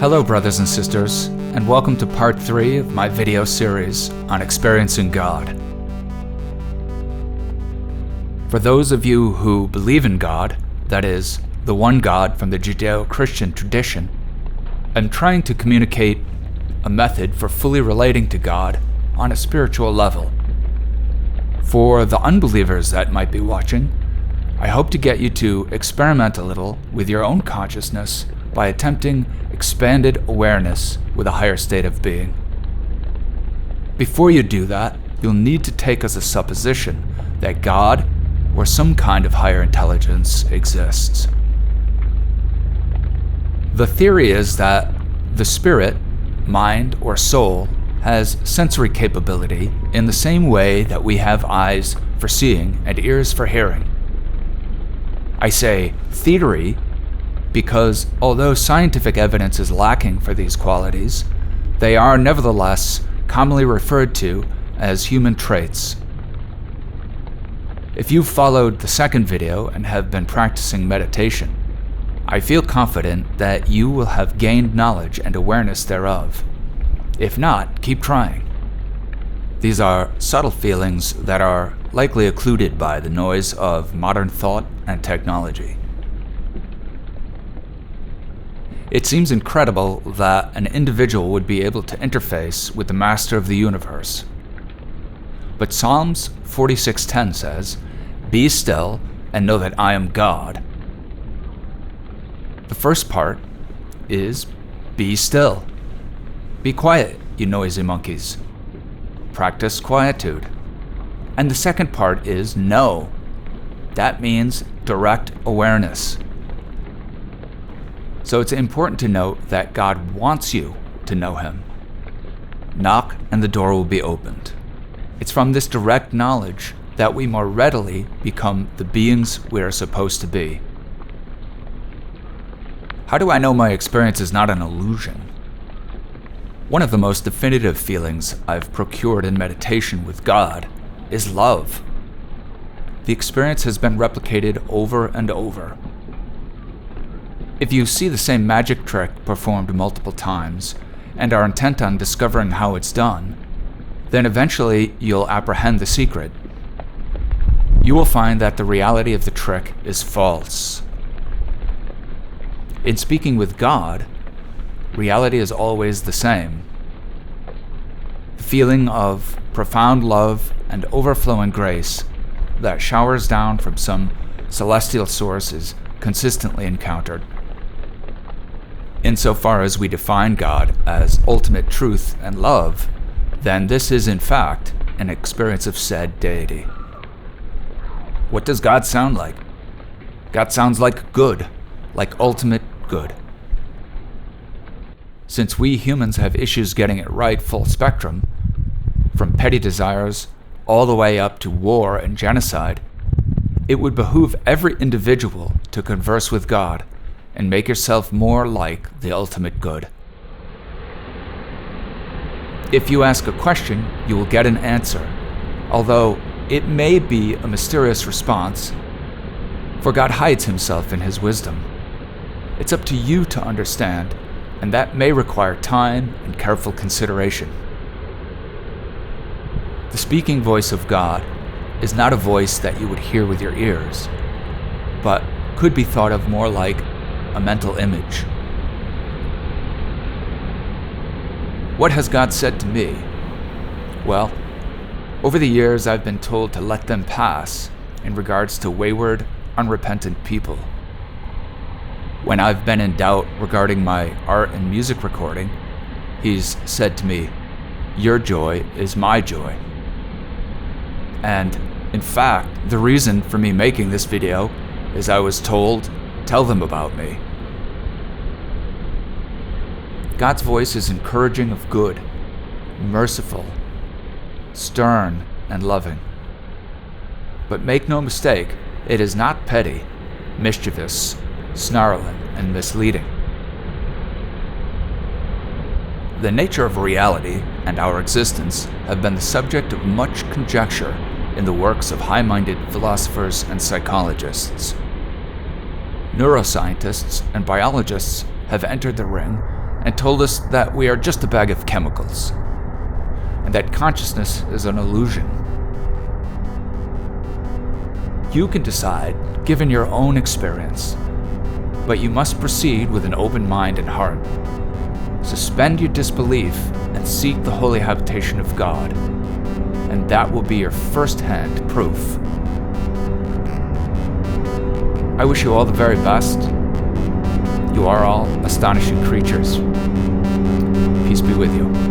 Hello brothers and sisters, and welcome to part 3 of my video series on experiencing God. For those of you who believe in God, that is, the one God from the Judeo-Christian tradition, I'm trying to communicate a method for fully relating to God on a spiritual level. For the unbelievers that might be watching, I hope to get you to experiment a little with your own consciousness by attempting expanded awareness with a higher state of being. Before you do that, you'll need to take as a supposition that God or some kind of higher intelligence exists. The theory is that the spirit, mind, or soul has sensory capability in the same way that we have eyes for seeing and ears for hearing. I say theory because although scientific evidence is lacking for these qualities, they are nevertheless commonly referred to as human traits. If you've followed the second video and have been practicing meditation, I feel confident that you will have gained knowledge and awareness thereof. If not, keep trying. These are subtle feelings that are likely occluded by the noise of modern thought and technology. It seems incredible that an individual would be able to interface with the master of the universe. But Psalms 46:10 says, "Be still and know that I am God." The first part is be still. Be quiet, you noisy monkeys. Practice quietude. And the second part is know. That means direct awareness. So it's important to note that God wants you to know Him. Knock and the door will be opened. It's from this direct knowledge that we more readily become the beings we are supposed to be. How do I know my experience is not an illusion? One of the most definitive feelings I've procured in meditation with God is love. The experience has been replicated over and over. If you see the same magic trick performed multiple times and are intent on discovering how it's done, then eventually you'll apprehend the secret. You will find that the reality of the trick is false. In speaking with God, reality is always the same. The feeling of profound love and overflowing grace that showers down from some celestial source is consistently encountered. Insofar as we define God as ultimate truth and love, then this is in fact an experience of said deity. What does God sound like? God sounds like good, like ultimate good. Since we humans have issues getting it right full spectrum, from petty desires all the way up to war and genocide, it would behoove every individual to converse with God and make yourself more like the ultimate good. If you ask a question, you will get an answer, although it may be a mysterious response, for God hides Himself in His wisdom. It's up to you to understand, and that may require time and careful consideration. The speaking voice of God is not a voice that you would hear with your ears, but could be thought of more like a mental image. What has God said to me? Well, over the years I've been told to let them pass in regards to wayward, unrepentant people. When I've been in doubt regarding my art and music recording, He's said to me, "Your joy is my joy." And in fact, the reason for me making this video is I was told, "Tell them about me." God's voice is encouraging of good, merciful, stern, and loving. But make no mistake, it is not petty, mischievous, snarling, and misleading. The nature of reality and our existence have been the subject of much conjecture in the works of high-minded philosophers and psychologists. Neuroscientists and biologists have entered the ring and told us that we are just a bag of chemicals, and that consciousness is an illusion. You can decide, given your own experience, but you must proceed with an open mind and heart. Suspend your disbelief and seek the holy habitation of God, and that will be your first-hand proof. I wish you all the very best. You are all astonishing creatures. Peace be with you.